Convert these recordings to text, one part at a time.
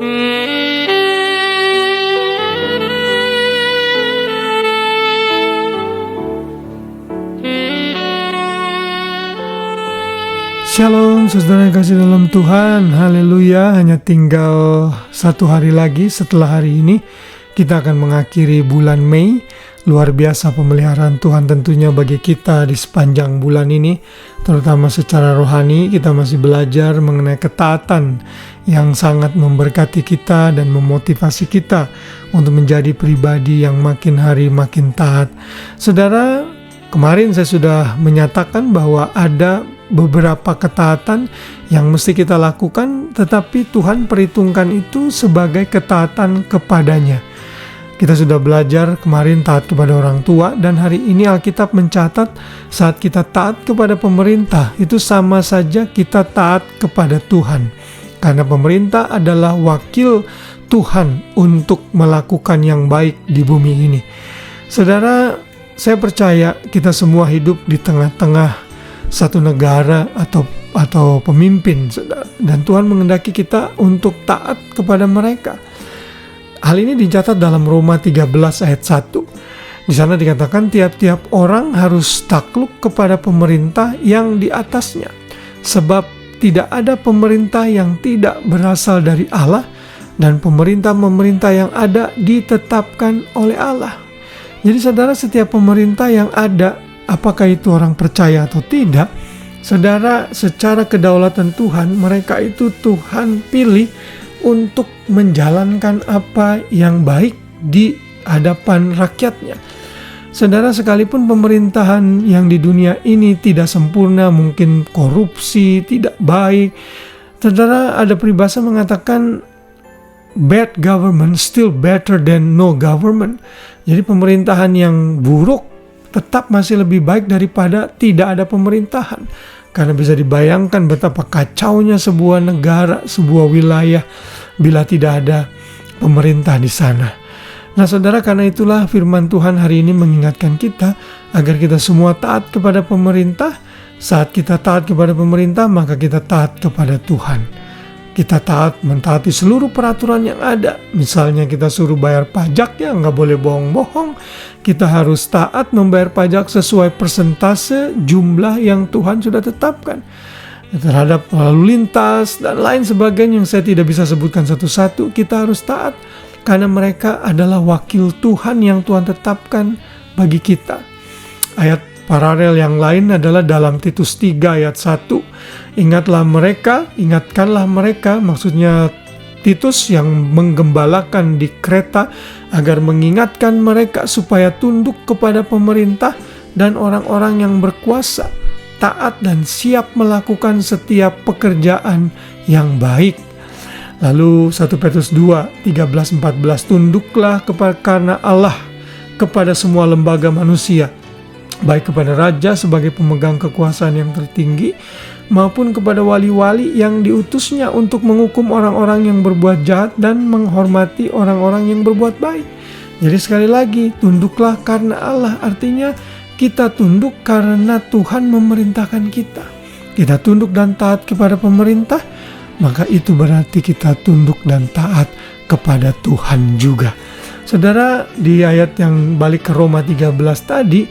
Shalom saudara yang kasih dalam Tuhan, haleluya. Hanya tinggal satu hari lagi setelah hari ini kita akan mengakhiri bulan Mei. Luar biasa pemeliharaan Tuhan tentunya bagi kita di sepanjang bulan ini, terutama secara rohani. Kita masih belajar mengenai ketaatan yang sangat memberkati kita dan memotivasi kita untuk menjadi pribadi yang makin hari makin taat. Saudara, kemarin saya sudah menyatakan bahwa ada beberapa ketaatan yang mesti kita lakukan, tetapi Tuhan perhitungkan itu sebagai ketaatan kepadanya. Kita sudah belajar kemarin taat kepada orang tua, dan hari ini Alkitab mencatat saat kita taat kepada pemerintah, itu sama saja kita taat kepada Tuhan. Karena pemerintah adalah wakil Tuhan untuk melakukan yang baik di bumi ini. Saudara, saya percaya kita semua hidup di tengah-tengah satu negara atau pemimpin, dan Tuhan menghendaki kita untuk taat kepada mereka. Hal ini dicatat dalam Roma 13 ayat 1. Di sana dikatakan tiap-tiap orang harus takluk kepada pemerintah yang di atasnya, sebab tidak ada pemerintah yang tidak berasal dari Allah, dan pemerintah-pemerintah yang ada ditetapkan oleh Allah. Jadi saudara, setiap pemerintah yang ada, apakah itu orang percaya atau tidak, saudara, secara kedaulatan Tuhan, mereka itu Tuhan pilih untuk menjalankan apa yang baik di hadapan rakyatnya. Saudara, sekalipun pemerintahan yang di dunia ini tidak sempurna, mungkin korupsi, tidak baik, saudara, ada peribahasa mengatakan bad government still better than no government. Jadi pemerintahan yang buruk tetap masih lebih baik daripada tidak ada pemerintahan. Karena bisa dibayangkan betapa kacaunya sebuah negara, sebuah wilayah bila tidak ada pemerintah di sana. Nah saudara, karena itulah firman Tuhan hari ini mengingatkan kita agar kita semua taat kepada pemerintah. Saat kita taat kepada pemerintah, maka kita taat kepada Tuhan. Kita mentaati seluruh peraturan yang ada. Misalnya kita suruh bayar pajak, ya nggak boleh bohong-bohong. Kita harus taat membayar pajak sesuai persentase jumlah yang Tuhan sudah tetapkan. Terhadap lalu lintas dan lain sebagainya yang saya tidak bisa sebutkan satu-satu, kita harus taat. Karena mereka adalah wakil Tuhan yang Tuhan tetapkan bagi kita. Ayat paralel yang lain adalah dalam Titus 3 ayat 1. Ingatkanlah mereka, maksudnya Titus yang menggembalakan di Kreta, agar mengingatkan mereka supaya tunduk kepada pemerintah dan orang-orang yang berkuasa, taat dan siap melakukan setiap pekerjaan yang baik. Lalu 1 Petrus 2, 13-14, tunduklah karena Allah kepada semua lembaga manusia, baik kepada raja sebagai pemegang kekuasaan yang tertinggi, maupun kepada wali-wali yang diutusnya untuk menghukum orang-orang yang berbuat jahat dan menghormati orang-orang yang berbuat baik. Jadi sekali lagi, tunduklah karena Allah, artinya kita tunduk karena Tuhan memerintahkan kita. Kita tunduk dan taat kepada pemerintah, maka itu berarti kita tunduk dan taat kepada Tuhan juga. Saudara, di ayat yang balik ke Roma 13 tadi,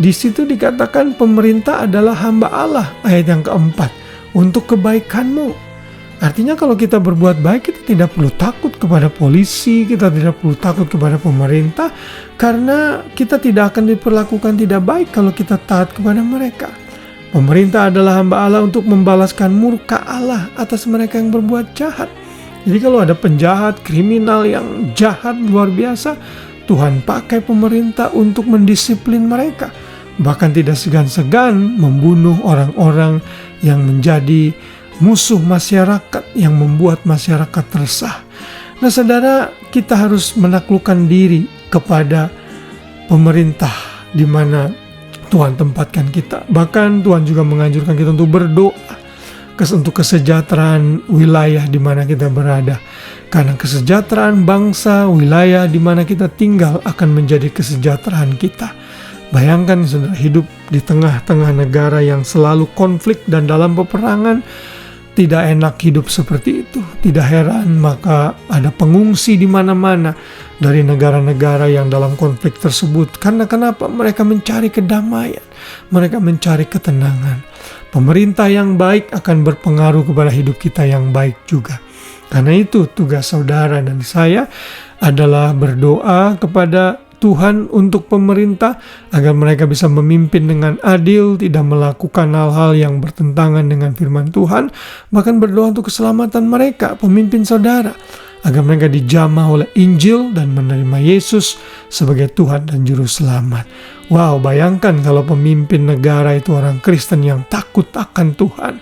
di situ dikatakan pemerintah adalah hamba Allah, ayat yang keempat, untuk kebaikanmu. Artinya kalau kita berbuat baik, kita tidak perlu takut kepada polisi, kita tidak perlu takut kepada pemerintah, karena kita tidak akan diperlakukan tidak baik kalau kita taat kepada mereka. Pemerintah adalah hamba Allah untuk membalaskan murka Allah atas mereka yang berbuat jahat. Jadi kalau ada penjahat, kriminal yang jahat luar biasa, Tuhan pakai pemerintah untuk mendisiplin mereka. Bahkan tidak segan-segan membunuh orang-orang yang menjadi musuh masyarakat, yang membuat masyarakat resah. Nah saudara, kita harus menaklukkan diri kepada pemerintah di mana Tuhan tempatkan kita. Bahkan Tuhan juga menganjurkan kita untuk berdoa untuk kesejahteraan wilayah di mana kita berada. Karena kesejahteraan bangsa, wilayah di mana kita tinggal akan menjadi kesejahteraan kita. Bayangkan saudara, hidup di tengah-tengah negara yang selalu konflik dan dalam peperangan. tidak enak hidup seperti itu. Tidak heran maka ada pengungsi di mana-mana dari negara-negara yang dalam konflik tersebut. Karena kenapa? Mereka mencari kedamaian, mereka mencari ketenangan. Pemerintah yang baik akan berpengaruh kepada hidup kita yang baik juga. Karena itu tugas saudara dan saya adalah berdoa kepada Tuhan untuk pemerintah agar mereka bisa memimpin dengan adil, tidak melakukan hal-hal yang bertentangan dengan firman Tuhan, bahkan berdoa untuk keselamatan mereka, pemimpin saudara, agar mereka dijamah oleh Injil dan menerima Yesus sebagai Tuhan dan Juru Selamat. Wow, bayangkan kalau pemimpin negara itu orang Kristen yang takut akan Tuhan.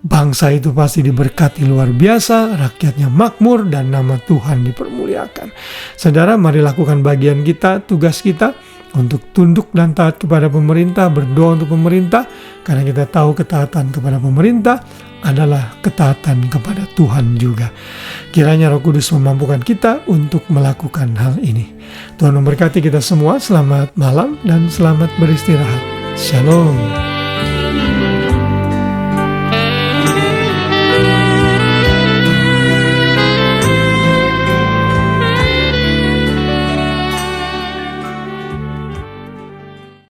Bangsa itu pasti diberkati luar biasa, rakyatnya makmur, dan nama Tuhan dipermuliakan. Saudara, mari lakukan bagian kita, tugas kita untuk tunduk dan taat kepada pemerintah, berdoa untuk pemerintah, karena kita tahu ketaatan kepada pemerintah adalah ketaatan kepada Tuhan juga. Kiranya Roh Kudus memampukan kita untuk melakukan hal ini. Tuhan memberkati kita semua, selamat malam dan selamat beristirahat. Shalom.